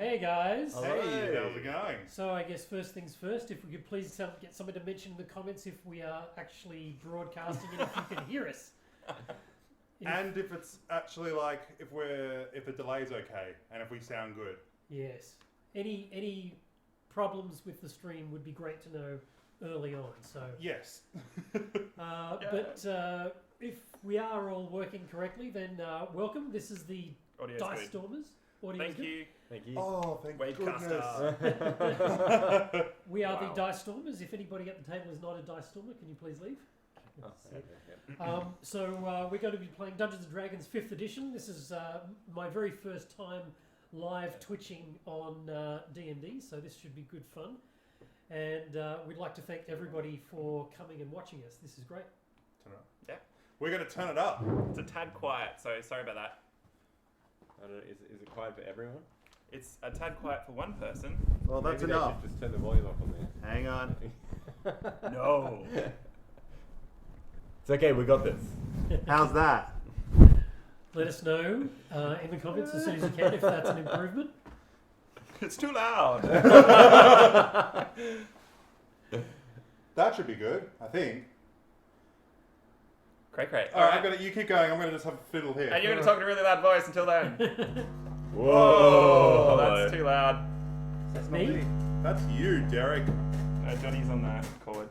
Hey guys. Hey, how's it going? So I guess first things first, if we could please get somebody to mention in the comments if we are actually broadcasting and if you can hear us. And if it's actually like, if the delay's okay and if we sound good. Yes. Any problems with the stream would be great to know early on. So yes. But if we are all working correctly, then welcome. This is the Audio's Dice good. Stormers. Thank you. Thank you. Oh, thank goodness. Wavecaster. We are Wow. the Dice Stormers. If anybody at the table is not a Dice Stormer, can you please leave? So we're going to be playing Dungeons & Dragons 5th edition. This is my very first time live twitching on D&D, so this should be good fun. And we'd like to thank everybody for coming and watching us. This is great. Turn it up. Yeah. We're going to turn it up. It's a tad quiet, so sorry about that. I don't know, is it quiet for everyone? It's a tad quiet for one person. Well, that's Maybe enough. They should just turn the volume up on there. Hang on. No. It's okay, we got this. How's that? Let us know in the comments as soon as you can if that's an improvement. It's too loud. That should be good, I think. Great. All right, you keep going. I'm going to just have a fiddle here. And you're going to talk in a really loud voice until then. Whoa! Oh, that's too loud. That's Not me. That's you, Derek. No, Johnny's on the chord.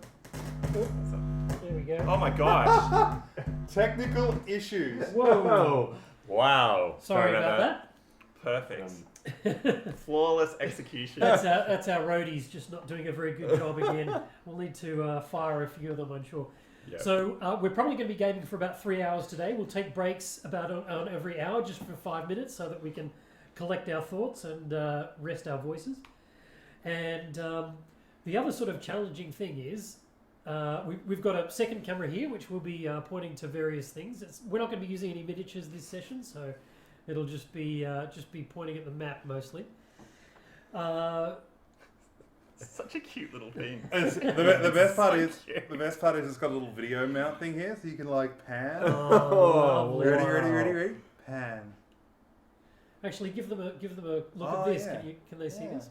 There we go. Oh my gosh. Technical issues. Whoa. Wow. Sorry about that. Perfect. Flawless execution. That's our roadies just not doing a very good job again. We'll need to fire a few of them, I'm sure. Yep. So we're probably going to be gaming for about 3 hours today. We'll take breaks about on every hour just for 5 minutes so that we can collect our thoughts and rest our voices. And the other sort of challenging thing is we've got a second camera here which will be pointing to various things. We're not going to be using any miniatures this session, so it'll just be pointing at the map mostly. Such a cute little thing. The best part So is cute. it's got a little video mount thing here, so you can like pan. Oh, Ready? Pan. Actually, give them a look Oh, at this. yeah. Can they see Yeah. this?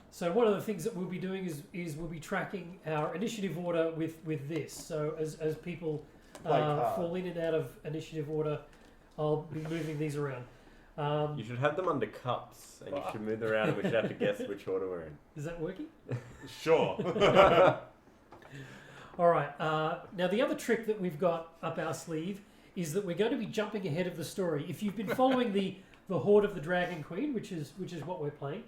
So one of the things that we'll be doing is we'll be tracking our initiative order with this. So as people fall in and out of initiative order, I'll be moving these around. You should have them under cups, and you should move them around, and we should have to guess which order we're in. Is that working? Sure. All right. Now the other trick that we've got up our sleeve is that we're going to be jumping ahead of the story. If you've been following the Hoard of the Dragon Queen, which is what we're playing,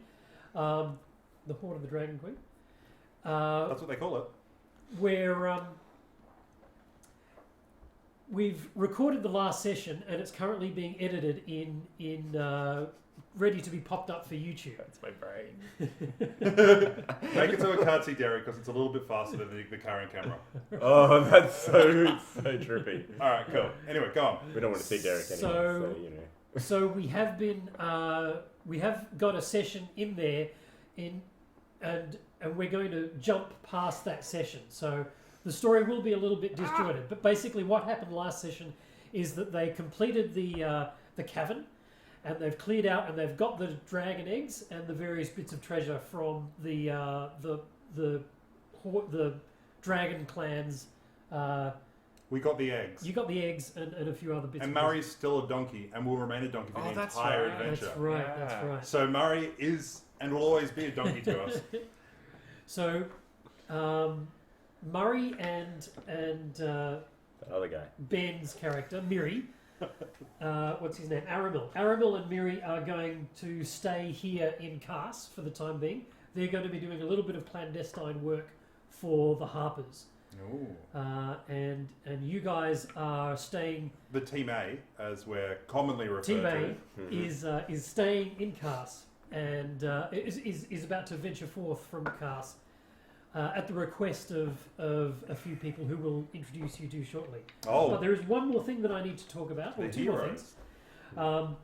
the Hoard of the Dragon Queen. That's what they call it. Where we've recorded the last session and it's currently being edited in ready to be popped up for YouTube. That's my brain. Make it so I can't see Derek because it's a little bit faster than the current camera. Oh, that's so trippy. All right, cool. Anyway, go on. We don't want to see Derek anyway, so you know. So we have been we have got a session in there and we're going to jump past that session. So the story will be a little bit disjointed, but basically what happened last session is that they completed the cavern and they've cleared out and they've got the dragon eggs and the various bits of treasure from the dragon clans. We got the eggs. You got the eggs and a few other bits. And of Murray's still a donkey and will remain a donkey for the that's entire right. adventure. That's right. Yeah. That's right. So Murray is and will always be a donkey to us. So, Murray and The other guy. Ben's character, Miri, what's his name? Aramil. Aramil and Miri are going to stay here in Kars for the time being. They're going to be doing a little bit of clandestine work for the Harpers. Ooh. And you guys are staying. The Team A, as we're commonly referred Team to. A is staying in Kars and is about to venture forth from Kars at the request of a few people who will introduce you to shortly. Oh, But there is one more thing that I need to talk about, or the two more heroes. things.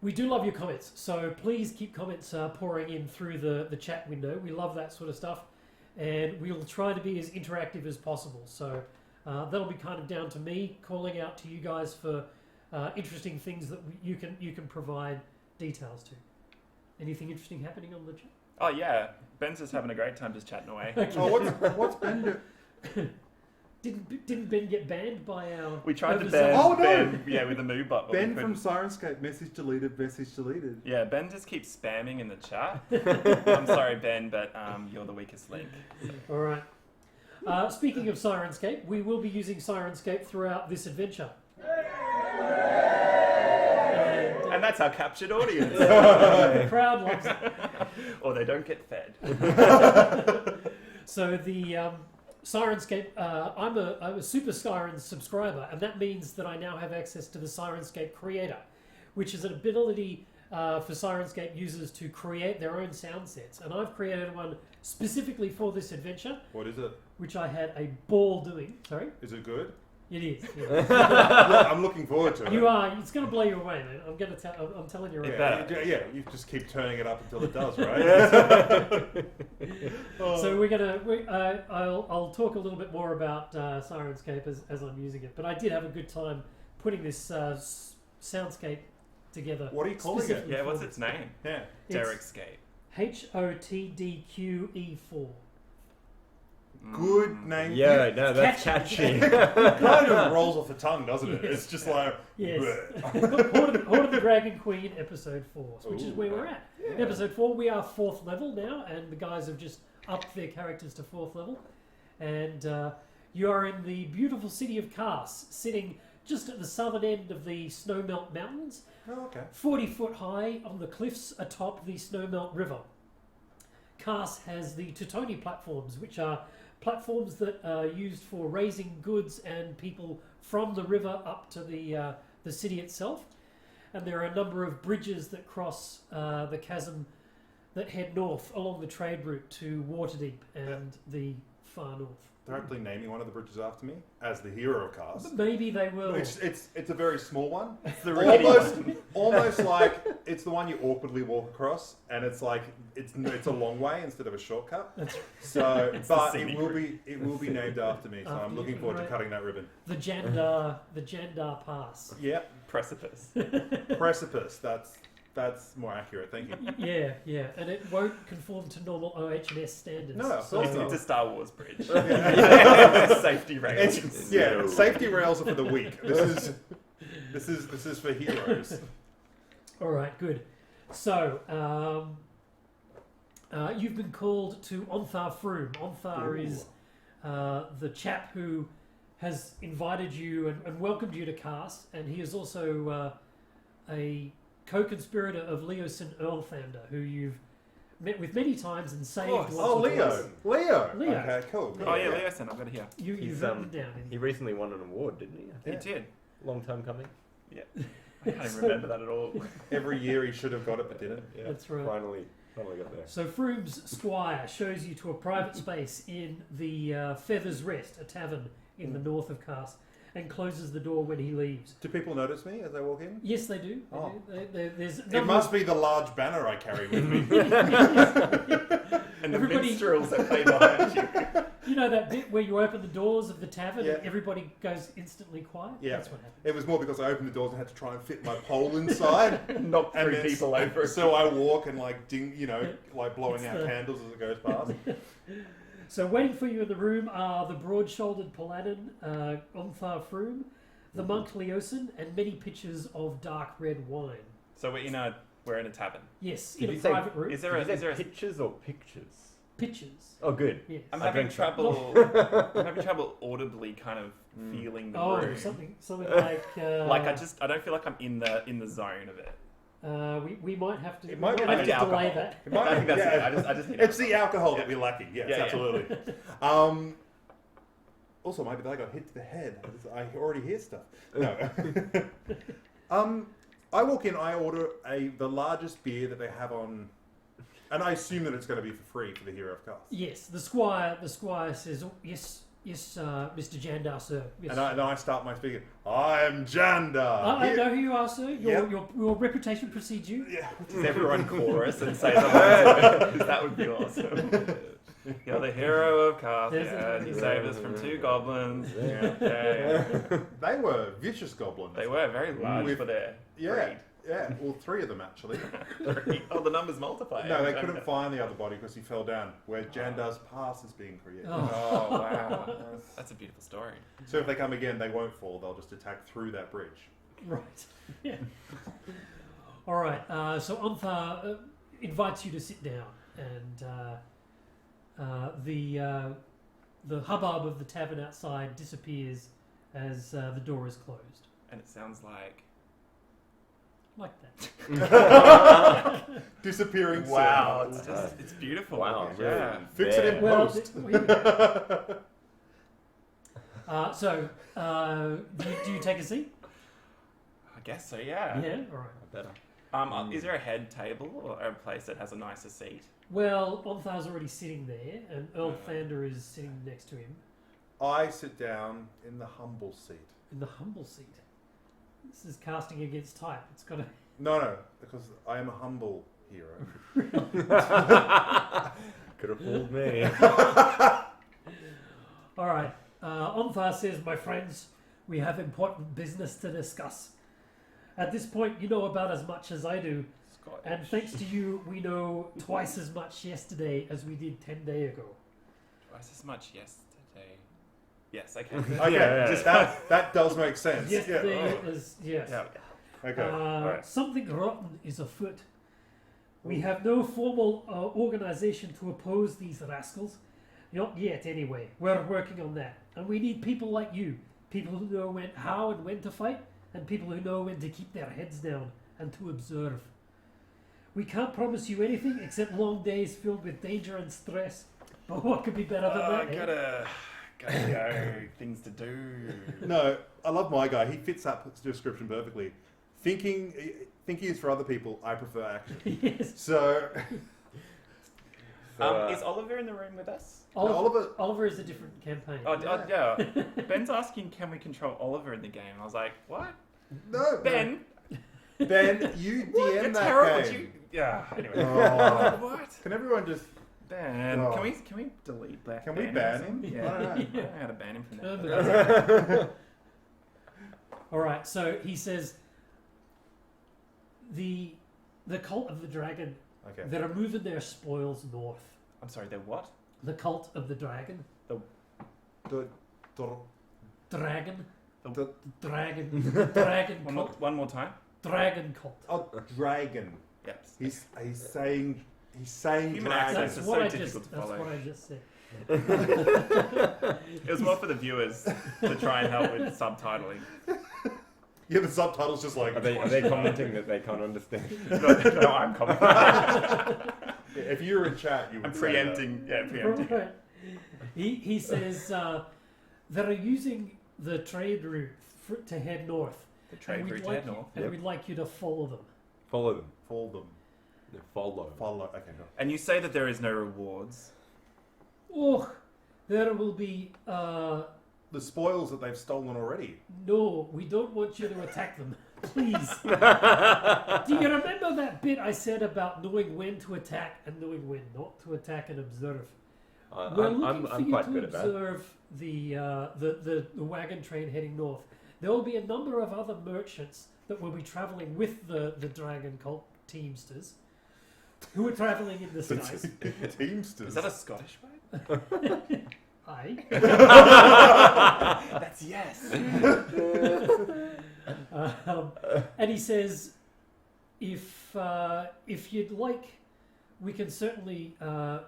We do love your comments, so please keep comments pouring in through the chat window. We love that sort of stuff, and we'll try to be as interactive as possible. So that'll be kind of down to me calling out to you guys for interesting things that you can provide details to. Anything interesting happening on the chat? Oh yeah, Ben's just having a great time just chatting away. Okay. Oh, what's Ben do? Didn't Ben get banned by our? We tried to overzealous- ban Oh, no. Ben, yeah, with the move button. but we Ben from couldn't. Syrinscape, message deleted, message deleted. Yeah, Ben just keeps spamming in the chat. I'm sorry, Ben, but you're the weakest link. All right. Speaking of Syrinscape, we will be using Syrinscape throughout this adventure. And that's our captured audience. The crowd loves it. Or they don't get fed. So the Syrinscape, I'm a Super Sirens subscriber, and that means that I now have access to the Syrinscape Creator, which is an ability for Syrinscape users to create their own sound sets. And I've created one specifically for this adventure, What is it? which I had a ball doing. Sorry? Is it good? It is. Yeah. Look, I'm looking forward to it. You are. It's going to blow you away, man. I'm telling you right It now. better. Yeah, you just keep turning it up until it does, right? So I'll talk a little bit more about Syrinscape as I'm using it. But I did have a good time putting this soundscape together. What are you calling it? specifically Yeah, for what's this. its name? Yeah. It's Derek'scape. HOTDQE4. Good name. Yeah, no, that's catchy. It kind of rolls off the tongue, doesn't it? Yes. It's just like. Yes. bleh. Hoard of the Dragon Queen, episode 4, which is Ooh, where we're at. yeah. Episode 4, we are 4th level now, and the guys have just upped their characters to 4th level. And you are in the beautiful city of Kars, sitting just at the southern end of the Snowmelt Mountains, Oh, okay. 40 foot high on the cliffs atop the Snowmelt River. Kars has the Teutoni platforms, which are platforms that are used for raising goods and people from the river up to the city itself. And there are a number of bridges that cross the chasm that head north along the trade route to Waterdeep and the far north. They're actually naming one of the bridges after me as the hero of Cars. Maybe they will. It's a very small one. It's the rickety one. Almost like it's the one you awkwardly walk across, and it's like it's a long way instead of a shortcut. So, It's the but scenic it will be named after me. So After I'm you, looking forward to right. cutting that ribbon. The Jandar Pass. Yeah, Precipice. precipice. That's more accurate. Thank you. Yeah, and it won't conform to normal OH&S standards. No, of so course It's not. a Star Wars bridge. Yeah. Safety rails. Safety rails are for the weak. This is for heroes. All right, good. So, you've been called to Onthar Froom. Onthar is the chap who has invited you and welcomed you to Kars, and he is also a co-conspirator of Leosin Earlthander, who you've met with many times and saved. lots Oh, of Leo. times. Leo. Leo. Okay, cool. Oh yeah, Leosin, I've got it here. You've He's, written down. He recently won an award, didn't he? I He think. did. Long time coming. I can't even remember that at all. Every year he should have got it, but didn't. Yeah, That's right. Finally got there. So Froom's squire shows you to a private space in the Feather's Rest, a tavern in the north of Kars, and closes the door when he leaves. Do people notice me as they walk in? Yes, they do. They Oh. do. There's a It number must of- be the large banner I carry with me. And the Everybody- minstrels that play behind you. You know that bit where you open the doors of the tavern Yeah. and everybody goes instantly quiet? Yeah. That's what happens. It was more because I opened the doors and had to try and fit my pole inside. Knock And three then- people over. So I walk and like ding, like blowing It's out the- candles as it goes past. So waiting for you in the room are the broad-shouldered Paladin, Onthar Froom, the monk Leosin, and many pitchers of dark red wine. So we're in a tavern. Yes, Did in a you say- private room. Is there Did you is say there a pictures or pictures? Pitchers. Oh, good. Yes. I'm I having drink that. trouble. I'm having trouble audibly kind of feeling the Oh, room. something like. Like I don't feel like I'm in the zone of it. We might have to. It might be we have to alcohol. delay that. It might I think be- that's yeah. it. I just need It's the alcohol. alcohol that we're lacking. Yes, Yeah, yeah. absolutely. Also, maybe I got hit to the head. I already hear stuff. No. I walk in. I order the largest beer that they have on, and I assume that it's going to be for free for the hero of Cars. Yes, the squire says, oh, yes, Mr. Jandar, sir. Yes. And I start my speaking. I'm Jandar. I Here- know who you are, sir. Yep. Your reputation precedes you. Yeah. Does everyone chorus and say the lines? That would be awesome. You're the hero of Carthia. There's You a- saved us from 2 goblins. Yeah. Okay. They were vicious goblins. They were very large With- for their Yeah, yeah. Well, 3 of them actually. breed. Oh, the numbers multiply. No, they couldn't find the other body because he fell down. Where Jandar's pass is being created. Oh. Oh, wow. That's a beautiful story. So if they come again, they won't fall. They'll just attack through that bridge. Right. Yeah. All right. So Ontha invites you to sit down, and the hubbub of the tavern outside disappears as the door is closed. And it sounds like... Like that. Disappearing. Wow, sound. it's just, it's beautiful. Wow, Yeah. Fix it in Well, post. do you take a seat? I guess so, yeah. Yeah. All right. Better. Is there a head table or a place that has a nicer seat? Well, Onthar's already sitting there, and Earl Thander is sitting next to him I sit down in the humble seat. in the humble seat. This is casting against type. It's got to. No, because I am a humble hero. Could have fooled me. All right. Onthar says, "My friends, we have important business to discuss. At this point, you know about as much as I do, and thanks to you, we know twice as much yesterday as we did 10 days ago." Twice as much yesterday. Yes, okay. Okay, Yeah. just that does make sense. Yesterday Yeah. is yes. Yeah. Okay. Alright. Something rotten is afoot. We have no formal organization to oppose these rascals. Not yet, anyway. We're working on that. And we need people like you. People who know how and when to fight, and people who know when to keep their heads down and to observe. We can't promise you anything except long days filled with danger and stress. But what could be better than that? eh? Gotta go. Things to do. No, I love my guy. He fits that description perfectly. Thinking is for other people. I prefer action. Yes. So Is Oliver in the room with us? Oliver is a different campaign. Yeah. Ben's asking, can we control Oliver in the game? I was like, what? no, Ben, you DM you're that terrible. game. Yeah. Anyway. Oh. What? Can everyone just? Ben, Oh. can we delete that? Can we or ban something? him? Yeah. I don't know. I don't know how to ban him from that. All right, so he says the cult of the dragon, Okay. they're moving their spoils north. I'm sorry, they're what? The cult of the dragon. The- Dragon. the- Dragon. Dragon cult. One more time. Dragon cult. Oh, dragon. Yep. He's saying Human dragon. accents That's are what so I just. difficult to That's follow. what I just said. It was more for the viewers to try and help with subtitling. Yeah, the subtitles just like. Are they commenting that they can't understand? No, I'm commenting. Yeah, if you were in chat, you would. I'm say preempting. Yeah, preempting. Right. He says that are using the trade route to head north. The trade and we'd route like head you- north. And Yep. we'd like you to follow them. Follow them. that. Fold them. No, follow. Follow. Okay, go. And you say that there is no rewards. Oh, there will be. The spoils that they've stolen already. No, we don't want you to attack them. Please. Do you remember that bit I said about knowing when to attack and knowing when not to attack and observe? We're looking for I'm you quite to good at that. observe the wagon train heading north. There will be a number of other merchants that will be travelling with the Dragon Cult Teamsters, who are travelling in the skies. Teamsters. Is that a Scottish word? Aye. That's yes. And he says, if you'd like, we can certainly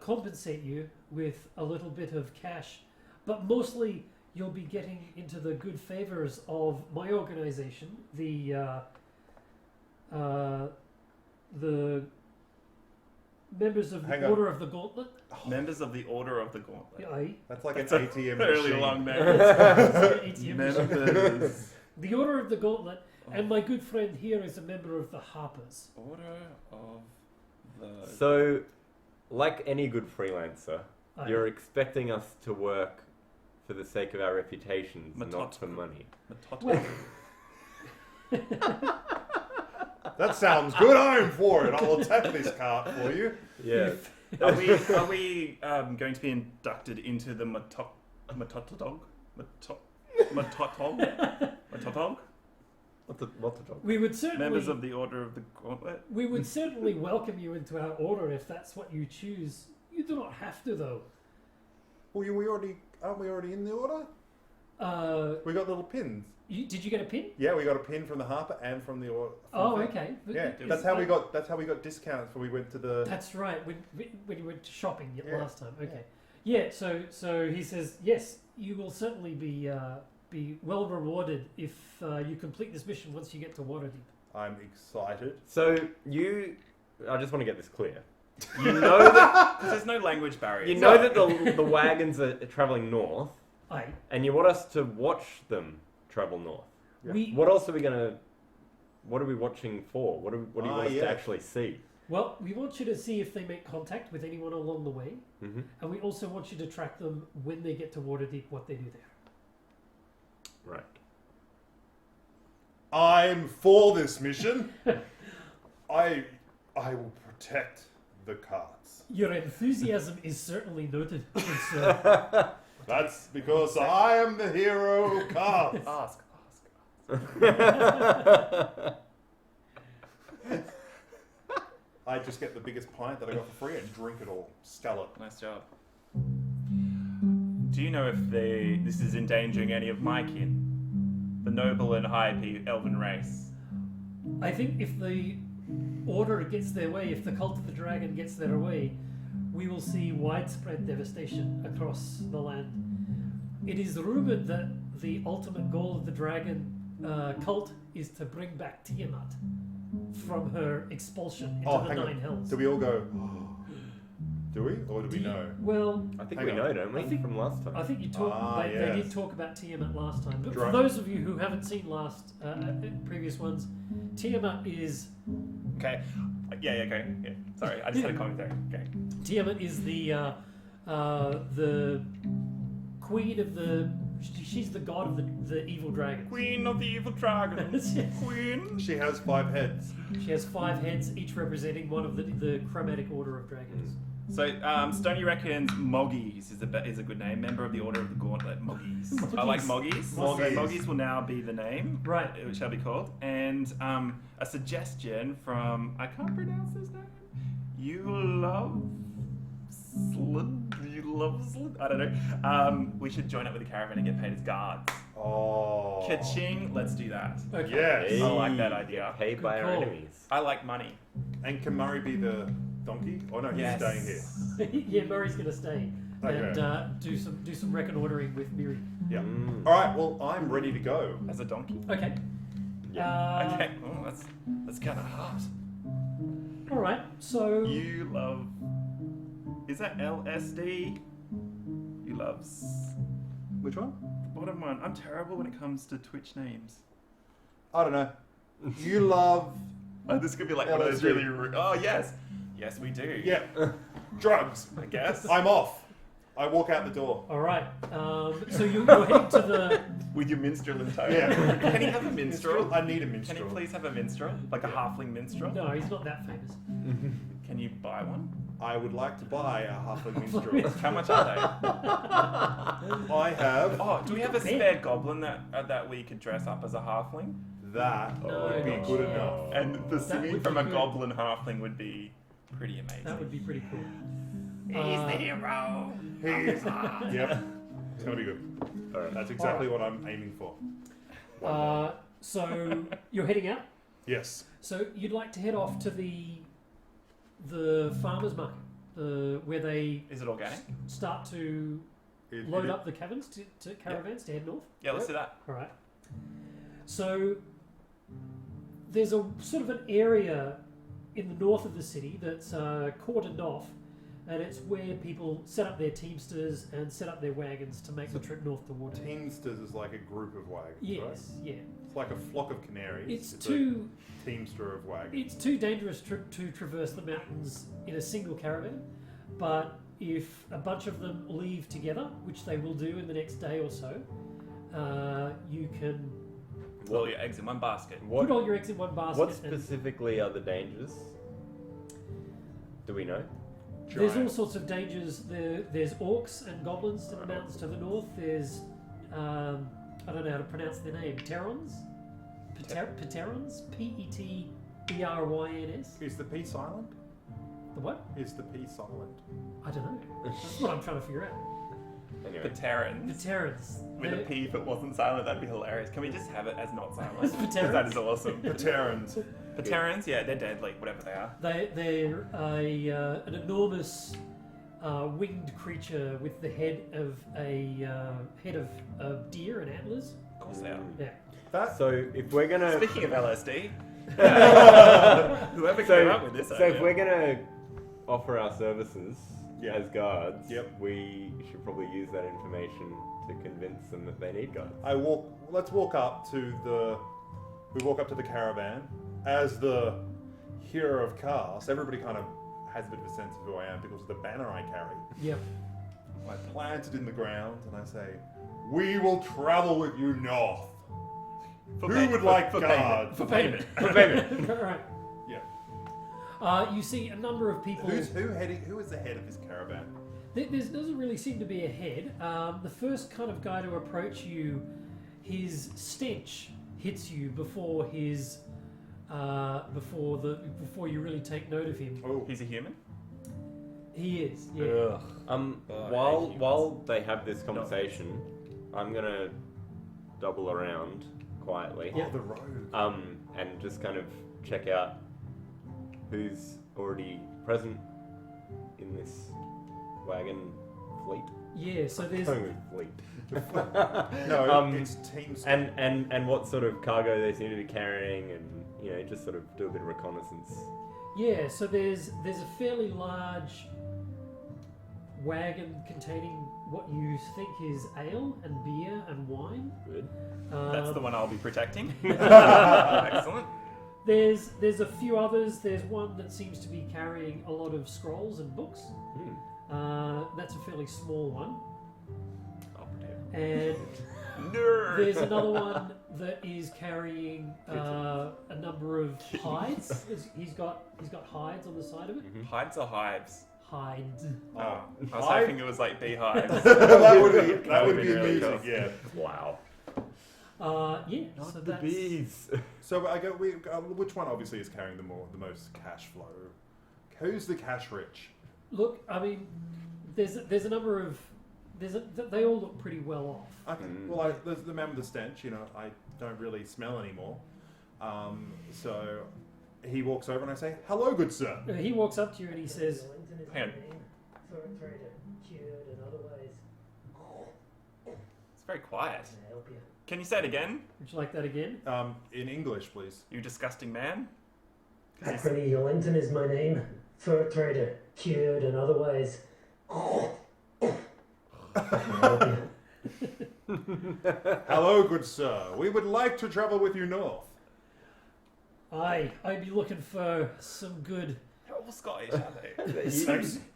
compensate you with a little bit of cash, but mostly you'll be getting into the good favors of my organization, the members of the Hang on. Order of the Gauntlet. Members of the Order of the Gauntlet. Aye. That's like It's an a ATM Fairly machine. long name. ATM machine. Members. The Order of the Gauntlet, and my good friend here is a member of the Harpers. Order of the. So, like any good freelancer, Aye. you're expecting us to work for the sake of our reputations, not Matot- for money. Well, That sounds good. I'm for it. I'll attack this cart for you. Yeah. if, Are we going to be inducted into the Matotog? What's the job? We would certainly Members of the Order of the Gauntlet? we would certainly welcome you into our order if that's what you choose. You do not have to, though. Well, aren't we already in the order? We got little pins. Did you get a pin? Yeah, we got a pin from the Harper and from the order. Oh, okay. Yeah, that's how we got discounts when we went to the. That's right. When you went shopping last time. Okay. Yeah. Yeah. So he says yes. You will certainly be well rewarded if you complete this mission once you get to Waterdeep. I'm excited. So I just want to get this clear. You know that Because there's no language barrier. you know that the wagons are travelling north, Aye. and you want us to watch them travel north. We What else are we gonna? What are we watching for? What do you want us to yeah. actually see? Well, we want you to see if they make contact with anyone along the way, Mm-hmm. and we also want you to track them when they get to Waterdeep, what they do there. Right. I'm for this mission. I will protect the carts. Your enthusiasm is certainly noted, good sir. That's because I am the hero of carts. Ask. I just get the biggest pint that I got for free and drink it all. Scull it. Nice job. Do you know if this is endangering any of my kin? The noble and high elven race. I think if the Order gets their way, if the Cult of the Dragon gets their way, we will see widespread devastation across the land. It is rumoured that the ultimate goal of the Dragon cult is to bring back Tiamat from her expulsion into the hang Nine on. Hells. Do we all go? Do we, or do we know? Well, I think Hang we on. know, don't we? I think- From last time. I think you talked. They yes. did talk about Tiamat last time, but for Right. those of you who haven't seen previous ones, Tiamat is Okay. Yeah, okay. Yeah. Sorry, I just had a commentary. Okay. Tiamat is the queen of the. She's the god of the evil dragon. Queen of the evil dragon. Queen. She has 5 heads. She has 5 heads, each representing one of the chromatic order of dragons. So, Stoney reckons Moggies is a good name. Member of the Order of the Gauntlet, Moggies. I like Moggies. So Moggies. Moggies will now be the name. Right. It shall be called. And a suggestion from, I can't pronounce his name. You love Slid? I don't know. We should join up with the caravan and get paid as guards. Oh. Ka-ching, let's do that. Okay. Yes. I like that idea. Paid by Good our call. enemies. I like money. And can Murray be the donkey? Oh no, he's Yes. staying here. Yeah, Murray's gonna stay Okay. and do some reconnoitering with Miri. Yeah. Mm. All right. Well, I'm ready to go. As a donkey. Okay. Yeah. Okay. Oh, that's kind of hard. All right. So You love. Is that LSD? You love Which one? the bottom one. I'm terrible when it comes to Twitch names. I don't know. You love. Oh, this could be like one of those LSD. really. Oh yes, yes we do. Yeah. Drugs. I guess. I'm off. I walk out the door. all right. So you're heading to the. With your minstrel in tow. Yeah. Can he have a minstrel? I need a Can minstrel. he please have a minstrel? Like a halfling minstrel? No, he's not that famous. Can you buy one? I would like to buy a halfling minstrel. How much are they? I have Oh, do we have a spare goblin that we could dress up as a halfling? that. No, would be not good yet. enough. And the That singing would from be a good. goblin halfling would be pretty amazing. That would be pretty cool. He's the hero. He's. Yep. It's gonna be good. All right. That's exactly what I'm aiming for. So you're heading out. Yes. So you'd like to head off to the farmers market, where they Is it organic? start to load up the caravans to caravans to head north. Yeah, let's do that. All right. So there's a sort of an area in the north of the city that's cordoned off, and it's where people set up their teamsters and set up their wagons to make the trip north towards. Teamsters is like a group of wagons. Yes, Right? yeah. It's like a flock of canaries. It's a too teamster of wagons. it's too dangerous to traverse the mountains in a single caravan, but if a bunch of them leave together, which they will do in the next day or so, you can Put all your eggs in one basket. put all your eggs in one basket. What and specifically are the dangers? Do we know? There's all giants. sorts of dangers. There's orcs and goblins to the mountains to the north. There's I don't know how to pronounce their name. Pterons? Pterons? Peteryns? Is the P silent? The what? Is the P silent? I don't know. That's what I'm trying to figure out. Anyway. Paterans. Pterons. With a P if it wasn't silent, that'd be hilarious. Can we just have it as not silent? It's 'Cause Paterans. that is awesome. Paterans. Paterans, yeah, they're dead, like whatever they are. They're an enormous winged creature with the head of a deer and antlers. Of course they are. Yeah. That So if we're gonna Speaking of LSD, whoever so, came up with this so idea. if we're gonna offer our services Yeah. as guards, Yep. we should probably use that information to convince them that they need guards. Let's walk up to the. We walk up to the caravan. As the hero of Cast, everybody kind of has a bit of a sense of who I am because of the banner I carry. Yep. I plant it in the ground and I say, "We will travel with you north. For Who pay- would for- like for guards?" For payment. For payment. Right. Yeah. You see a number of people. Who is the head of this caravan? There doesn't really seem to be a head. The first kind of guy to approach you, his stench hits you before his before you really take note of him. Oh, He's a human? He is. Yeah. ugh. Oh, I hate humans. While they have this conversation, I'm gonna double around quietly, Yeah. Oh, the road. and just kind of check out who's already present in this wagon fleet. Yeah. So there's Going with fleet. No, it's team. And what sort of cargo they seem to be carrying, and just sort of do a bit of reconnaissance. yeah. So there's a fairly large wagon containing what you think is ale and beer and wine. Good. That's the one I'll be protecting. Oh. Excellent. There's a few others. There's one that seems to be carrying a lot of scrolls and books. That's a fairly small one. I'll protect. And Nerd. there's another one that is carrying a number of hides. He's got hides on the side of it. Hides or hives? Hides. Oh, I was Hive? hoping it was like beehives. that would be would be really amusing. cool. Yeah. Wow. Yeah. So the that's bees. So I go. Which one obviously is carrying the most cash flow? Who's the cash rich? look. I mean, there's a number of they all look pretty well off. Okay. Well, there's the man with the stench. I don't really smell anymore. So he walks over and I say, "Hello, good sir." He walks up to you and he says, Hang on. It's very quiet. Can you say it again? "Would you like that again?" In English, please. You disgusting man? 'Cause he's- Anthony Linton is my name. Fur trader, cured and otherwise. Hello, good sir. We would like to travel with you north. I'd be looking for some good. They're all Scottish, aren't they? He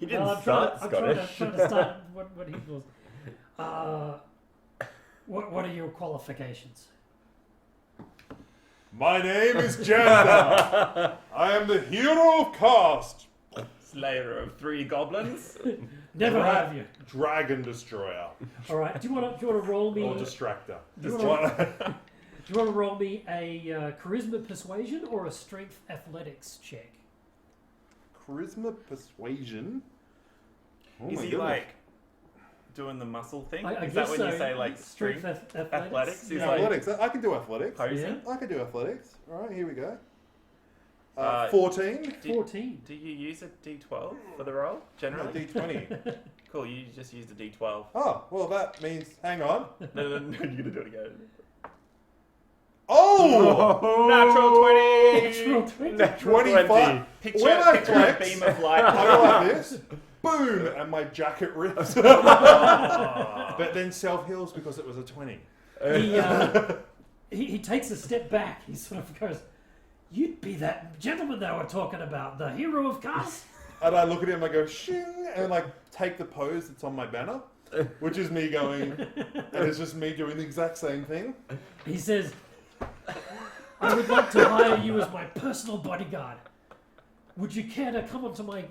didn't Well, I'm start trying Scottish. to start what he feels. What are your qualifications? My name is Janda. I am the hero of Cast. Slayer of 3 goblins. Never have you. Dragon destroyer All right. Do you want to roll me? or distractor. Do you want to roll me a charisma persuasion or a strength athletics check? Charisma persuasion. Oh Is my he goodness. like doing the muscle thing? I Is guess that when so. you say like strength? Athletics? He's Yeah. like- Athletics. I can do athletics. Posing? I can do athletics. All right, here we go. Uh, 14. 14. Do you use a D12 for the roll No, generally? D20. Cool, you just used a D12. Oh, well, that means. Hang on. No, you're gonna do it again. Oh! Natural 20. Natural 20. 25. Picture, When I picture a flex, beam of light. I go like this. Boom! And my jacket rips. Oh. But then self heals because it was a 20. He takes a step back. He sort of goes, "You'd be that gentleman they were talking about, the hero of Cast." And I look at him, I go, shing, and like take the pose that's on my banner, which is me going, and it's just me doing the exact same thing. He says, "I would like to hire you as my personal bodyguard. Would you care to come onto my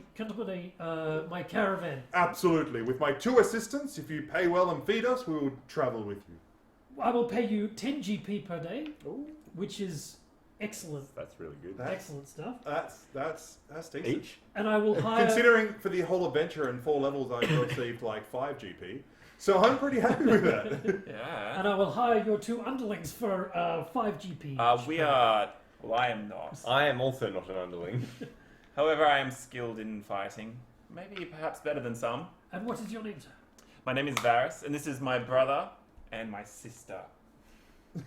my caravan? Absolutely. With my 2 assistants, if you pay well and feed us, we will travel with you. I will pay you 10 GP per day, which is excellent. That's really good. Excellent stuff. That's decent. Each? And I will hire. Considering for the whole adventure and 4 levels, I received like 5 GP. So I'm pretty happy with that. Yeah. And I will hire your 2 underlings for 5 GP. We are. Well, I am not. I am also not an underling. However, I am skilled in fighting. Maybe perhaps better than some. And what is your name, sir? My name is Varys, and this is my brother and my sister.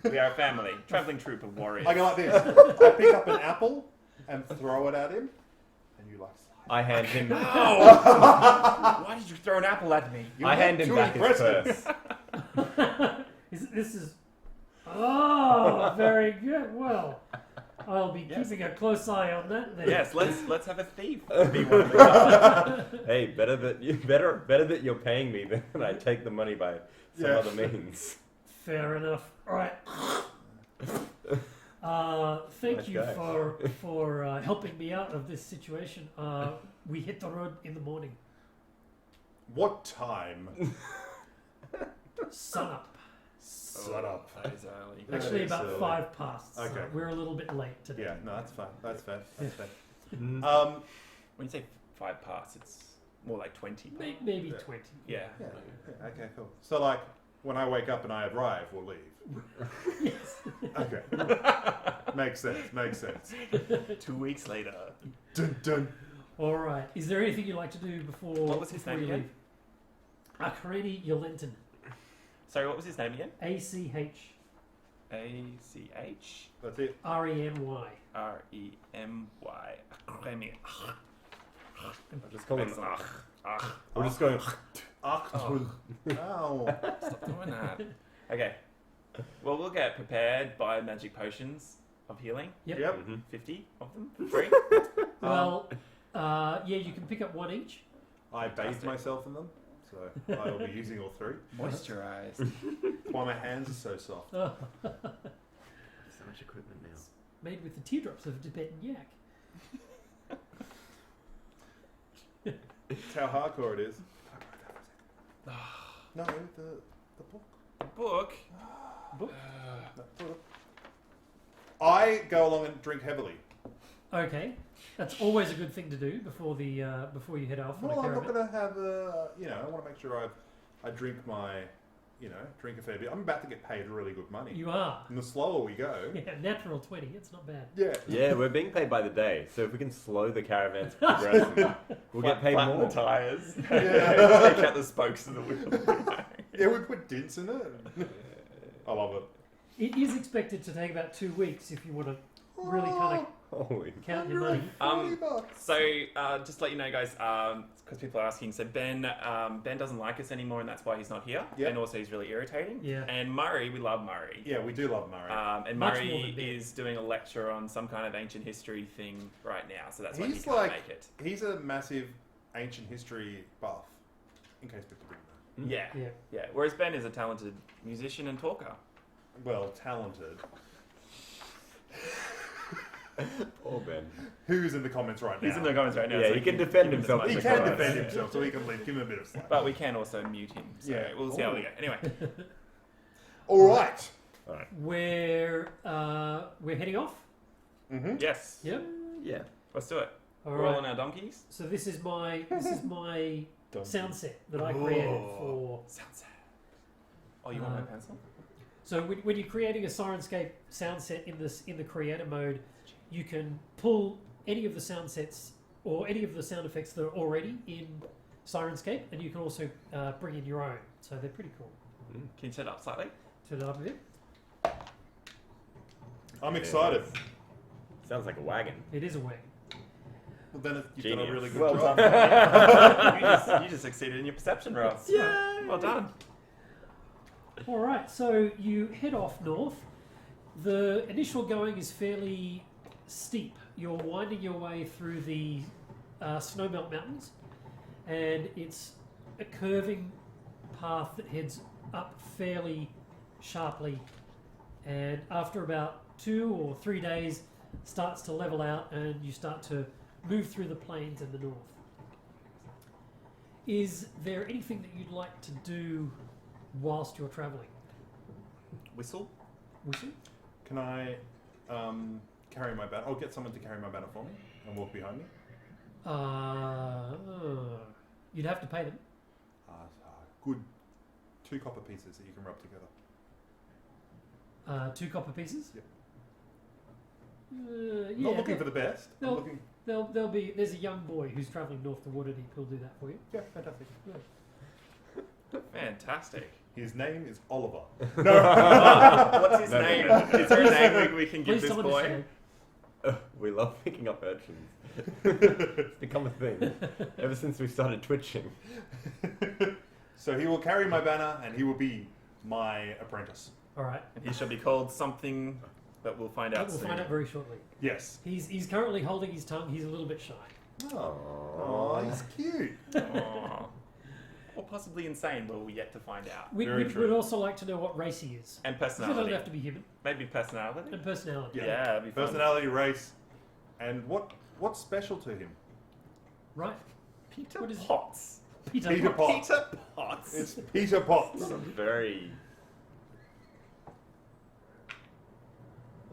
We are a family, traveling troop of warriors. I go like this. I pick up an apple and throw it at him, and you like. I hand him. Why did you throw an apple at me? I hand him back his purse. This is. Oh, very good. Well, I'll be keeping a close eye on that then. Yes, let's have a thief be one of them. Hey, better that you're paying me than I take the money by some other means. Fair enough. All right. Thank Nice you guy. for helping me out of this situation. We hit the road in the morning. What time? Sun up. Shut up. That is early. Actually, is about early. 5 past. So Okay. we're a little bit late today. Yeah, no, that's fine. That's fair. That's fair. When you say 5 past, it's more like 20 past. Maybe Yeah. 20. Yeah. Yeah, okay, cool. So, like, when I wake up and I arrive, we'll leave. Yes. Okay. Makes sense. 2 weeks later. Dun dun. All right. Is there anything you'd like to do before? What was his before name you again? leave? Akarini Yolenton. Sorry, what was his name again? ACH ACH That's it. REMY. REMY. I'll just call him. Ach. We're just going. Ow. Stop doing that. Okay. Well, we'll get prepared by magic potions of healing. Yep. Yep. 50 of them for free. Well, yeah, you can pick up 1 each. I bathed myself in them, so I will be using all 3. Moisturized. That's why my hands are so soft. Oh, So much equipment now. made with the teardrops of Tibetan yak. That's how hardcore it is. No, the book. Book. I go along and drink heavily. Okay, that's always a good thing to do before the before you head off on a Well, I'm not caravan. going to have a, I want to make sure I drink my, drink a fair bit. I'm about to get paid really good money. You are. And the slower we go, Yeah, natural 20. It's not bad. yeah. Yeah, we're being paid by the day, so if we can slow the caravans progressing, we'll get paid Flatten more. the tires. Yeah. Take out the spokes of the wheel. Yeah, we put dents in it. I love it. It is expected to take about 2 weeks if you want to really kind Holy. of count your money. $140. So, just to let you know, guys, because people are asking, so Ben doesn't like us anymore, and that's why he's not here. Yep. And also, he's really irritating. Yeah. And Murray, we love Murray. Yeah, we do love Murray. And Much more Murray than Ben. is doing a lecture on some kind of ancient history thing right now, so that's why he He's can't like, make it. he's a massive ancient history buff. In case people didn't know. Yeah. Yeah. Yeah. Whereas Ben is a talented musician and talker. Well, talented. Poor Ben. Who's in the comments right now? He's in the comments right now. Yeah, so he can give defend him as himself much He in as can the he defend wants. himself, so we can give him a bit of slack. But we can also mute him. So Yeah. we'll see how we go. Anyway. All right. We're heading off. Mm-hmm. Yes. Yep. Yeah. Let's do it. All We're all right. on our donkeys. So this is my sound set that I Oh. created for. Sounds sad. Oh, you want my pencil? So when you're creating a Syrinscape sound set in the creator mode, you can pull any of the sound sets or any of the sound effects that are already in Syrinscape, and you can also bring in your own. So they're pretty cool. Can you set it up slightly? Turn it up a bit. I'm excited. Sounds like a wagon. It is a wagon. Well, then you've done Genius. a really good Well job. done. you just succeeded in your perception roll. Yeah. Well done. All right. So you head off north. The initial going is fairly steep. You're winding your way through the snowmelt mountains, and it's a curving path that heads up fairly sharply, and after about 2 or 3 days starts to level out, and you start to move through the plains in the north. Is there anything that you'd like to do whilst you're travelling? Whistle? Whistle? Can I carry my banner? I'll get someone to carry my banner for me and walk behind me. You'd have to pay them. Good 2 copper pieces that you can rub together. 2 copper pieces? Yep. Yeah. Not looking for the best. I'm No. looking. There's a young boy who's travelling north to Waterdeep who'll do that for you. Yeah, fantastic. Fantastic. His name is Oliver. What's his No, name? no, no. Is there a name we can give Please this tell him his boy? name. We love picking up urchins. It's become a thing ever since we started twitching. So he will carry my banner and he will be my apprentice. All right. And he shall be called something that we'll find out We'll soon. find out very shortly. Yes. He's currently holding his tongue. He's a little bit shy. Oh, he's cute. Aw. Or possibly insane, but we're yet to find out. Very We'd true. also like to know what race he is. And He doesn't personality. have to be human. Maybe personality? And personality. Yeah. Yeah, that'd be fun. Personality, race, and what's special to him? Right. Peter What is it? Potts. Peter. Peter Potts. Peter Potts. It's Peter Potts. It's a very...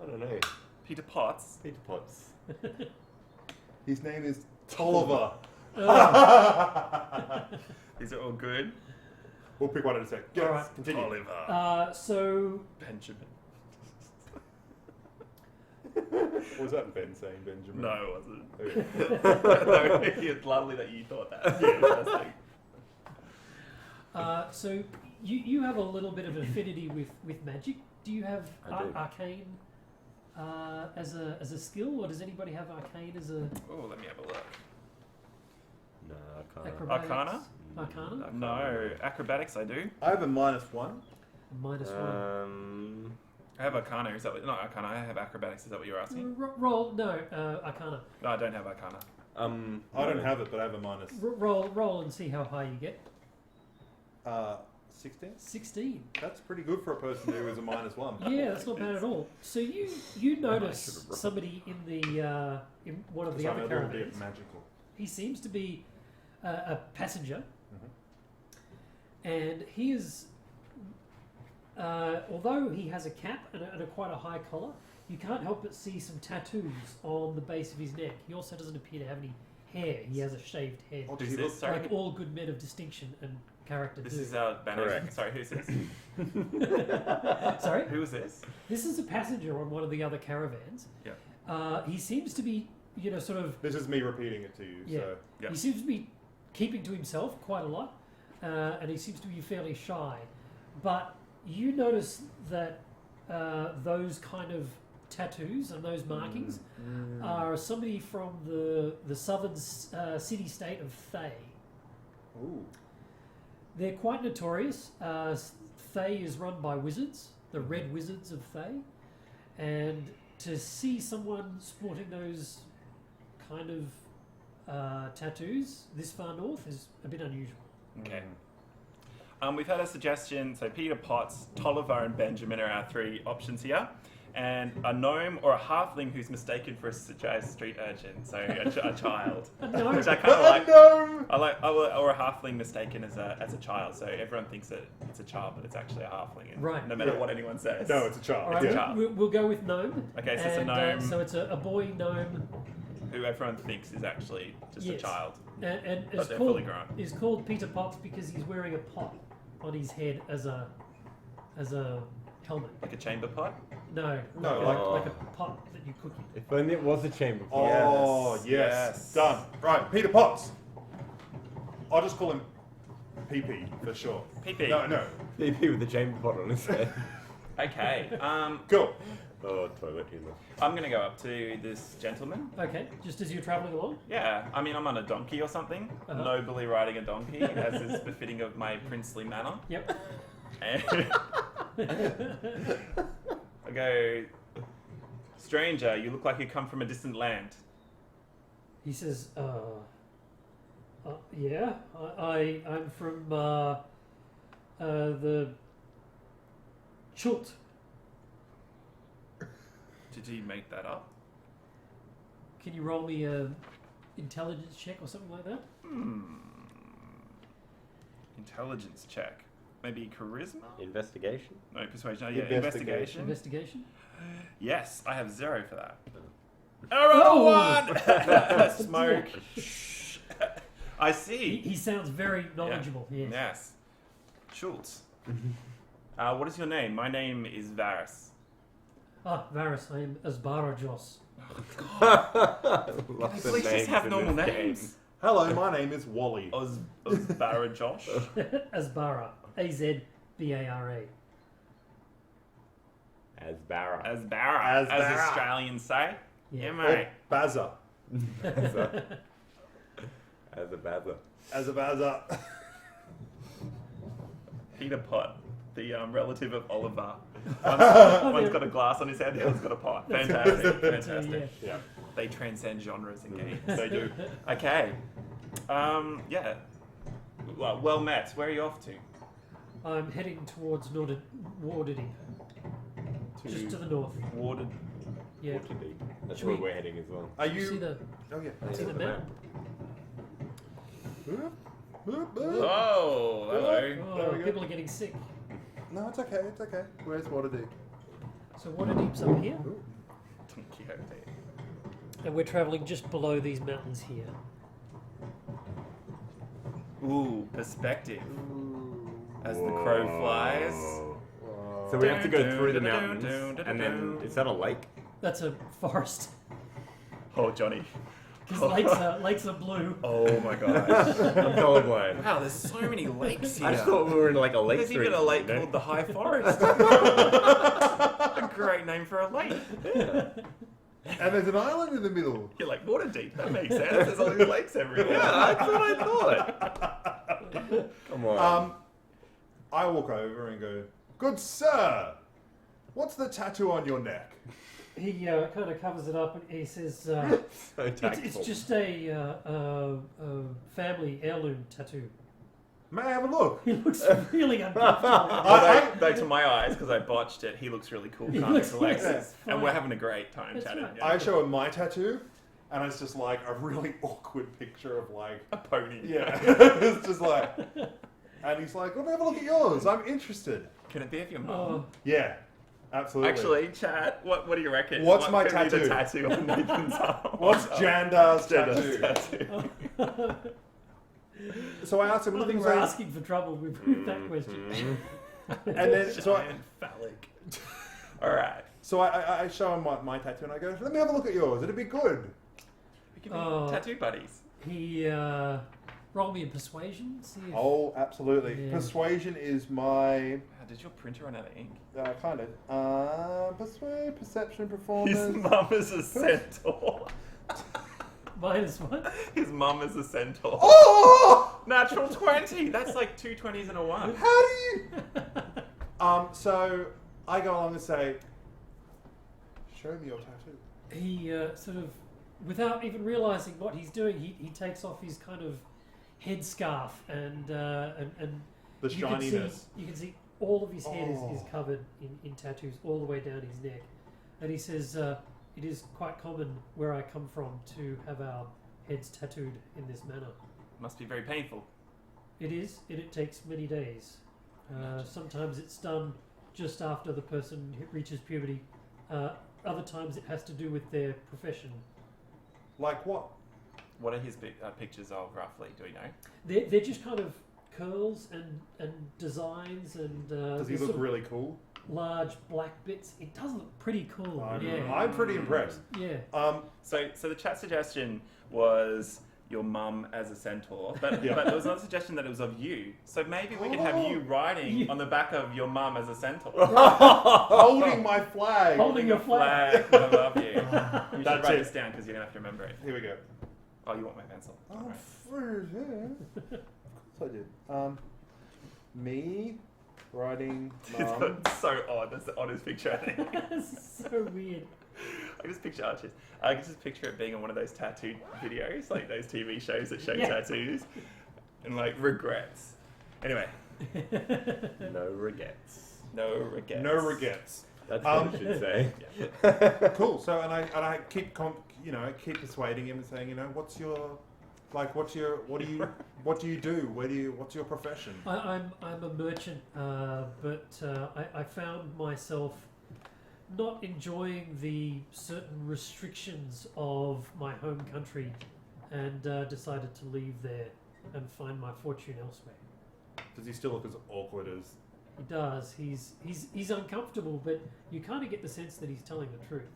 I don't know. Peter Potts. Peter Potts. His name is Tolliver. These are all good. We'll pick one in a sec. Yes, All right. continue. Oliver. So Benjamin. What was that Ben saying, Benjamin? No, it wasn't. Okay. No, it's lovely that you thought that. Fantastic. So you have a little bit of affinity with magic. Do you have I do. arcane as a skill, or does anybody have arcane as a Oh, let me have a look. No, I can't. acrobatics? Arcana? Arcana? No, acrobatics I do. I have a -1. -1. I have Arcana. Is that what, not Arcana? I have acrobatics. Is that what you're asking? Roll Arcana. No, I don't have Arcana. I don't have it, but I have a minus. Roll and see how high you get. 16. 16. That's pretty good for a person who is a -1. Yeah, that's not bad at all. So you notice somebody in the in one of the So I'm other a little bit caravans. magical. He seems to be a passenger, Mhm. and he is. Although he has a cap and a quite a high collar, you can't help but see some tattoos on the base of his neck. He also doesn't appear to have any hair. He has a shaved head, Oh, Who's does he this? look? Sorry. like all good men of distinction and character This do. is our banner. Correct. Sorry, who's this? Sorry, Who is this? this is a passenger on one of the other caravans. Yeah. He seems to be, sort of. This is me repeating it to you. Yeah. So Yeah. He seems to be keeping to himself quite a lot, and he seems to be fairly shy. But you notice that those kind of tattoos and those markings are somebody from the southern city-state of Thay. Ooh. They're quite notorious. Thay is run by wizards, the Red Wizards of Thay, and to see someone sporting those kind of tattoos this far north is a bit unusual. Okay. We've had a suggestion. So Peter Potts, Tolliver, and Benjamin are our 3 options here. And a gnome or a halfling who's mistaken for a street urchin, so a child, No, which I kind of like. No. I like, or a halfling mistaken as a child, so everyone thinks that it's a child, but it's actually a halfling. And Right. No matter Yeah. what anyone says. No, it's a child. all right, Yeah. Yeah. child. we'll go with gnome. Okay, so it's a And, gnome so it's a boy gnome, who everyone thinks is actually just Yes. a child. and But it's they're called fully grown. is called Peter Potts because he's wearing a pot on his head as a helmet. Like a chamber pot. No, like a pot that you cook in. If only it was a chamber pot. Oh, yes. Yes. Done. Right, Peter Potts. I'll just call him PP for sure. PP. No. BP with a chamber pot on his head. Okay. Go. Oh, toilet humor. I'm gonna go up to this gentleman. Okay, just as you're traveling along. Yeah, I mean, I'm on a donkey or something, Uh-huh. nobly riding a donkey, as is befitting of my princely manner. Yep. And I go, stranger, you look like you come from a distant land. He says, yeah, I'm from the Chult. Did he make that up? Can you roll me a intelligence check or something like that. Intelligence check. Maybe charisma? Investigation. No, persuasion. Oh, yeah, Investigation. Investigation. Yes, I have 0 for that. Oh, 1! Smoke. I see. He sounds very knowledgeable. Yes. Yes. Schultz. What is your name? My name is Varys. Ah, Varys, I am Asbarajos. Lots of Please just names have in normal this names. game. Hello, my name is Wally. Osbara Josh. Asbara. Azbara. Asbara. Asbara. As Asbara. Australians say. Yeah. Yeah, Or mate. Bazza. As a bazza. As a Bazza. Peter Pot, the relative of Oliver. One's got a glass on his head, the other's got a pot. Fantastic. Fantastic. Yeah. They transcend genres in games. They do. Okay. Yeah. Well met. Where are you off to? I'm heading towards Waterdeep, just to the north. Warded. Yeah. Waterdeep. That's Should where we- we're heading as well. Are You see you? the Oh yeah. see the map? Oh, hello. Oh, we go. people are getting sick. No, it's okay. It's okay. Where's Waterdeep? So Waterdeep's up here, Don Quixote. and we're travelling just below these mountains here. Ooh, perspective. As the crow flies. So we have to go through the mountains, and then is that a lake? That's a forest. Oh, Johnny. Because lakes are blue. Oh my gosh. I'm colorblind. Wow, there's so many lakes here. I just thought we were in like a lake There's street. even a lake you know? called the High Forest. A great name for a lake. And there's an island in the middle. You're like, Waterdeep. That makes sense. There's all these lakes everywhere. Yeah, that's what I thought. Come on. I walk over and go, "Good sir, what's the tattoo on your neck?" He kind of covers it up and he says, So it's tactful. just a family heirloom tattoo. May I have a look? He looks really uncomfortable. Back to my eyes, because I botched it. He looks really cool. He Can't looks Alexis. fine. And we're having a great time That's chatting. right. Yeah. I show him my tattoo, and it's just like a really awkward picture of like, A pony. yeah, it's just like, and he's like, "Let me have a look at yours. I'm interested." Can it be of your mum? Oh, Yeah, absolutely. Actually, Chad, what do you reckon? What's What my could be the tattoo? tattoo on Nathan's arm? What's Jandar's Jandar's tattoo? tattoo? So I asked him, I "Looking think for," we're asking for trouble with that question. and then Giant phallic. All right. so I show him my tattoo, and I go, "Let me have a look at yours. It'd be good." We can be Oh. tattoo buddies. He rolled me a persuasion. See if, Oh, absolutely. Yeah. Persuasion is my Wow, did your printer run out of ink? kind of persuade, perception, His performance. mum is a centaur. minus what? His mum is a centaur. Oh! Natural 20. That's like 2 20s and a 1. How do you? So I go along and say, "Show me your tattoo." He sort of, without even realizing what he's doing, he takes off his kind of headscarf and The you can shininess. see, you can see all of his head is Oh. covered in tattoos all the way down his neck. And he says, it is quite common where I come from to have our heads tattooed in this manner. Must be very painful. It is, and it takes many days. Sometimes it's done just after the person reaches puberty. Other times it has to do with their profession. Like what? What are his pictures of, roughly? Do we know? They're just kind of curls and designs and Does he these look sort of really cool? large black bits. It does look pretty cool. I'm, yeah. I'm pretty impressed. Yeah. So the chat suggestion was your mum as a centaur, but Yeah. but there was another suggestion that it was of you. So maybe we could have you riding on the back of your mum as a centaur. Holding my flag. Holding your flag. I love you. You should That's write it. this down because you're gonna have to remember it. Here we go. Oh, you want my pencil? Oh, Alright. yeah. Of course I did. Me riding It's mum. so odd. That's the oddest picture I think. It's so weird. I just picture Archers. I can just picture it being on one of those tattooed videos, like those TV shows that show Yeah. tattoos, and like regrets. Anyway, No regrets. no regrets. No regrets. That's what you should say. Cool. So and I keep keep persuading him and saying, what do you do? What's your profession? I'm a merchant, but I found myself not enjoying the certain restrictions of my home country, and decided to leave there and find my fortune elsewhere. Does he still look as awkward as? He does. He's uncomfortable, but you kind of get the sense that he's telling the truth.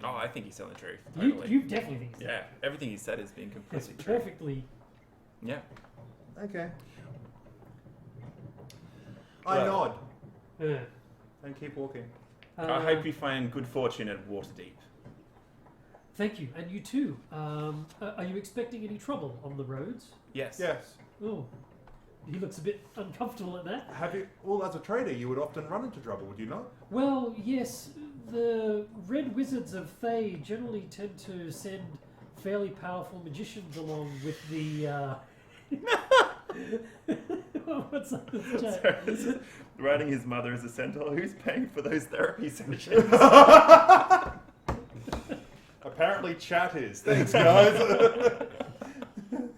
Oh, I think he's telling the truth. Totally. You definitely think he's Yeah, everything he said has been it's completely true. perfectly. Yeah. Okay. I Well- nod Yeah. and keep walking. I hope you find good fortune at Waterdeep. Thank you, and you too. Are you expecting any trouble on the roads? Yes. Yes. Oh, he looks a bit uncomfortable at that. Have you? Well, as a trader, you would often run into trouble, would you not? Well, yes, the Red Wizards of Thay generally tend to send fairly powerful magicians along with the. What's up with the chat? Sorry, this is writing his mother as a centaur. Who's paying for those therapy sessions? Apparently, chat is. Thanks, guys.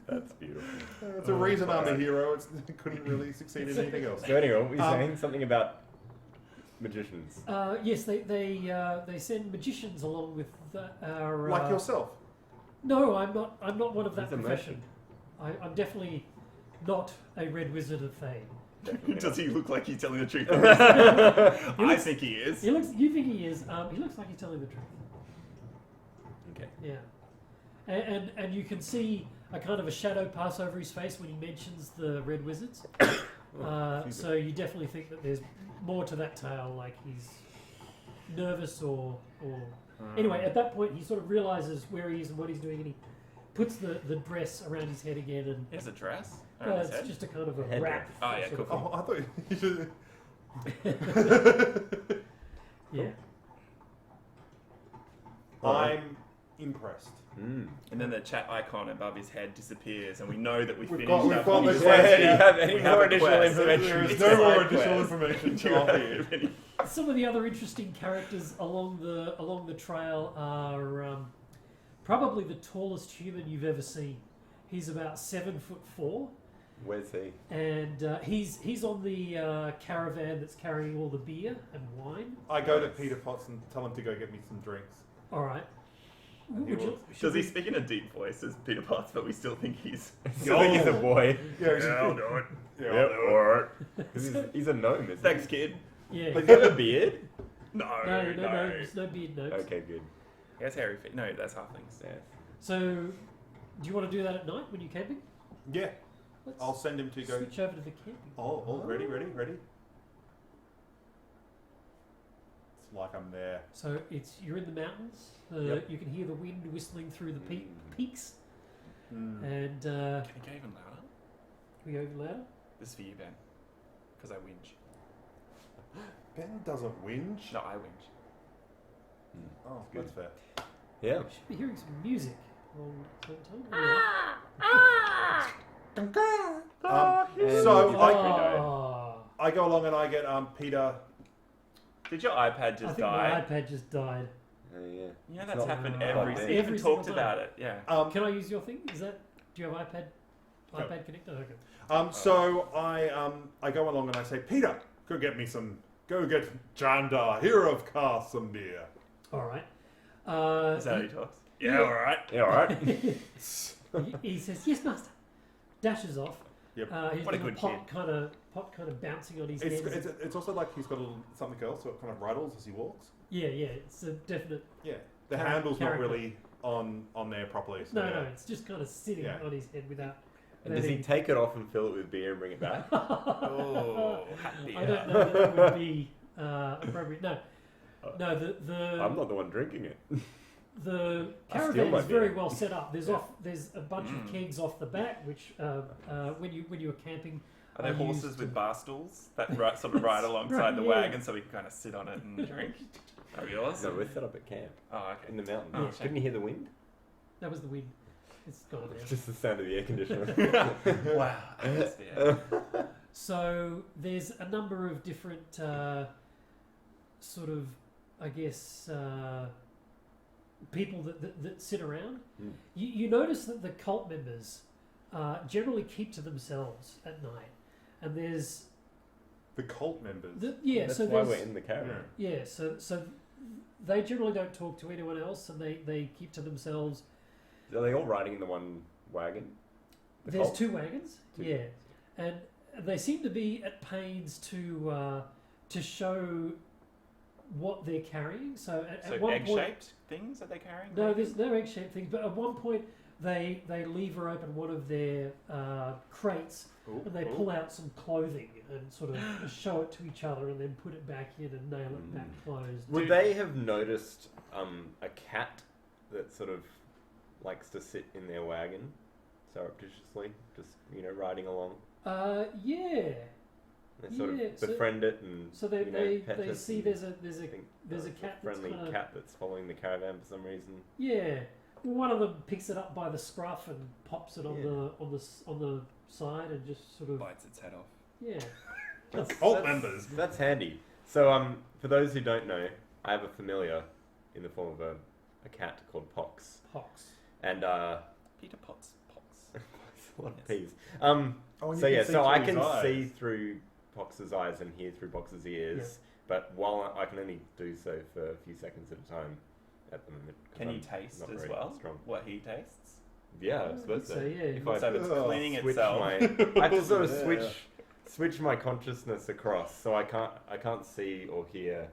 That's beautiful. That's a reason I'm a hero. I couldn't really succeed in anything else. So anyway, what were you saying? Something about magicians. Yes, they send magicians along with our. Like yourself. No, I'm not. I'm not one of that He's a profession. I'm definitely not a Red Wizard of Thay. Does he look like he's telling the truth? I think he is. He looks. You think he is? He looks like he's telling the truth. Okay. Yeah, and you can see a kind of a shadow pass over his face when he mentions the Red Wizards. So you definitely think that there's more to that tale, like he's nervous or. Anyway, at that point, he sort of realizes where he is and what he's doing, and he puts the dress around his head again, and He has a dress around his it's head. just a kind of a Head wrap. Oh, yeah, sort cool. of Oh, I thought you should. thing. Yeah. I'm impressed. Mm. And then the chat icon above his head disappears, and we know that we've We've finished got our the conversation. quest. Do you have any We have more a additional quest. information? There is It's no a more side additional quest. information Do to you offer have you. any- Some of the other interesting characters along the trail are probably the tallest human you've ever seen. He's about 7'4", Where's he? and he's on the caravan that's carrying all the beer and wine. I go to Peter Potts and tell him to go get me some drinks. All right. He Would you, will- should Does he we- speak in a deep voice as Peter Potts, but we still think he's... Still think he's a boy. Yeah, I'll do it. Yeah, Yep, I'll do it. alright. He's a gnome, isn't Thanks, kid. Yeah. he? Does he have a beard? No, No, there's no beard notes. Okay, good. He has hairy feet. No, that's halflings. Yeah. So, do you want to do that at night when you're camping? Yeah, Let's I'll send him to go. switch over to the camping. Oh, ready. It's like I'm there. So you're in the mountains. Yep. You can hear the wind whistling through the peaks, Mm. and Can you go even louder? we go even louder. This is for you, Ben. Because I whinge. Ben doesn't whinge. No, I whinge. Oh, Good. that's fair. Yeah. We should be hearing some music all at the same time. So Ah, I go along and I get Peter. Did your iPad I just think die? my iPad just died. Yeah. You know, It's that's not happened plugged every in. single... You Every even single talked time. about it, yeah. Can I use your thing? Do you have iPad connected? Okay. So I go along and I say, Peter, go get Jandar, hero of Cast, some beer. All right. Is that how he talks? Yeah. Yeah, alright. Yeah, alright. he says, "Yes, master." Dashes off. Yep. His What a little good pot kind of bouncing on his head. It's also like he's got something else that kind of rattles as he walks. Yeah, it's a definite. Yeah, the Character. handle's not really on there properly. So No, yeah. it's just kind of sitting Yeah. on his head without. And does he take it off and fill it with beer and bring it back? Oh, happy. I don't know. That would be appropriate. No, the I'm not the one drinking it. the I steal caravan my is very beer. well set up. There's a bunch of kegs off the back, which when you were camping. Are there I horses used with to- bar stools that sort of ride alongside Right, the yeah. wagon so we can kind of sit on it and drink? Are yours? No, we're set up at camp Oh, okay. in the mountains. Oh, okay. Couldn't you hear the wind? That was the wind. It's gone now. It's just the sound of the air conditioner. Wow. Atmosphere. So there's a number of different sort of I guess, people that sit around. Mm. You notice that the cult members generally keep to themselves at night, and there's The cult members. That's so why there's we're in the caravan. so they generally don't talk to anyone else, and they keep to themselves. Are they all riding in the one wagon? The There's cult? 2 wagons, Two. yeah, and they seem to be at pains to show what they're carrying. So at one point, egg-shaped things that they're carrying? no, maybe? there's no egg-shaped things. But at one point, they lever open one of their crates, Ooh, and they ooh. pull out some clothing and sort of show it to each other, and then put it back in and nail it back closed. Would they have noticed a cat that sort of likes to sit in their wagon surreptitiously, just riding along? Yeah. They sort Yeah, of so- befriend it and So they pet it see and there's a think there's a it's cat that's friendly kinda- cat that's following the caravan for some reason. Yeah. Well, one of them picks it up by the scruff and pops it on Yeah. on the side and just sort of Bites its head off. yeah. Cult members. That's handy. So for those who don't know, I have a familiar in the form of a cat called Pox, Pox. and Peter Potts. Pox. a lot of Yes. peas. Oh, and So you yeah, see so I through his can eyes. see through Pox's eyes and hear through Pox's ears, but while I can only do so for a few seconds at a time at the moment. 'cause Can you I'm taste not as very well strong. what he tastes? Yeah, I suppose so. So yeah. If you- I So it's Oh, cleaning switch itself. my, I have to sort of Yeah. switch my consciousness across, so I can't see or hear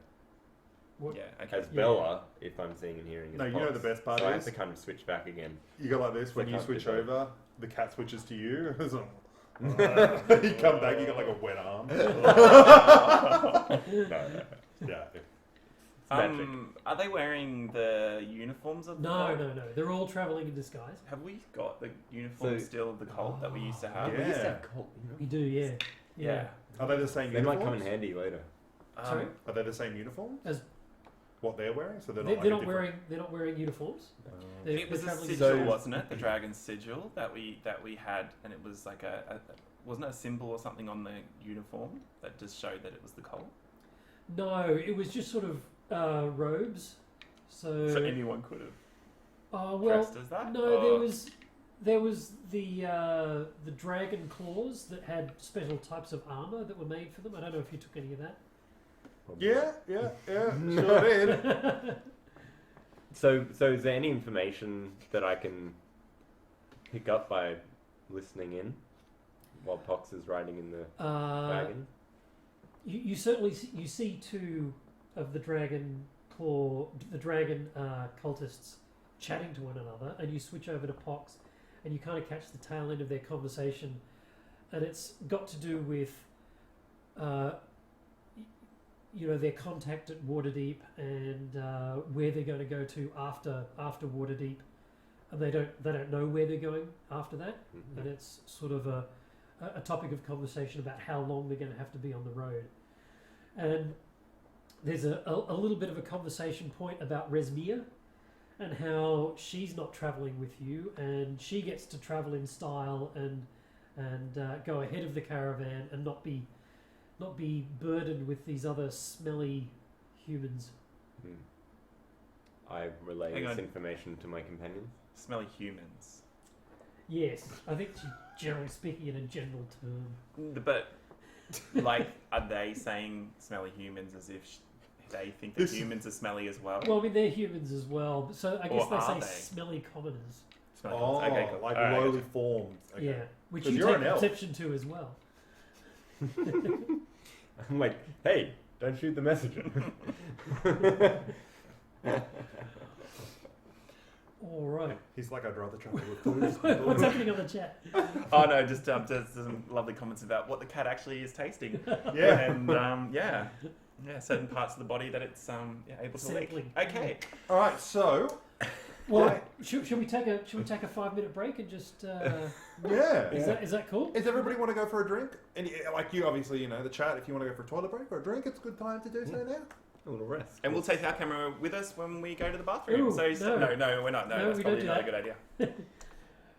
what- Yeah, okay. as Yeah. Bella if I'm seeing and hearing. As No, you know Pox. the best part so I have is to kind of switch back again. you go like this when I you can't switch do both. over. The cat switches to you. It's like, you come back, you got like a wet arm. No. Yeah. magic. Are they wearing the uniforms of the No, cult? no. They're all travelling in disguise. Have we got the uniform So- still of the cult that we used to have? Yeah. We used to have cult, We do, yeah. Yeah. Are they the same They might uniforms? come in handy later. Sorry? Are they the same uniforms? As- What they're wearing? So they're not. They're, like they're a not different- wearing. They're not wearing uniforms. They're, It was a travelling in sigil, disguise. wasn't it? The dragon's sigil that we had, and it was like wasn't it a symbol or something on the uniform that just showed that it was the cult? No, it was just sort of robes. So. So anyone could have Oh well. dressed as that. No, Or- there was the dragon claws that had special types of armor that were made for them. I don't know if you took any of that. Yeah, sure did. So is there any information that I can pick up by listening in while Pox is riding in the wagon? You certainly you see 2 of the dragon cultists chatting to one another, and you switch over to Pox, and you kind of catch the tail end of their conversation, and it's got to do with their contact at Waterdeep and where they're going to go to after Waterdeep, and they don't know where they're going after that, Mhm. and it's sort of a topic of conversation about how long they're going to have to be on the road, and there's a little bit of a conversation point about Resmia and how she's not travelling with you, and she gets to travel in style and go ahead of the caravan and not be burdened with these other smelly humans. I relay Hang this on. information to my companions. Smelly humans. Yes, I think she's generally speaking in a general term. But like, are they saying smelly humans as if they think that This- humans are smelly as well? Well, I mean they're humans as well, but so I guess Or they are say they? smelly commoners. Smelly Oh, humans. Okay, cool. like Alright, lowly gotcha. formed. Okay. Yeah, which 'Cause you you're take an elf. perception to as well. I'm like, hey, don't shoot the messenger. All right. He's like, I'd rather travel with clues. What's happening on the chat? Oh no, just some lovely comments about what the cat actually is tasting. Yeah. And certain parts of the body that it's able to lick. Sampling. Okay. All right, so Well, Right. should we take a 5-minute break and just yeah. is that cool? Does everybody want to go for a drink? And like you, obviously, the chat. If you want to go for a toilet break or a drink, it's a good time to do so now. A little rest. And we'll take our camera with us when we go to the bathroom. Ooh, so no. no, we're not. No, No, that's we probably don't do not a that. good idea.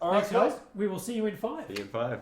All right, Thanks, guys. We will see you in 5. See you in 5.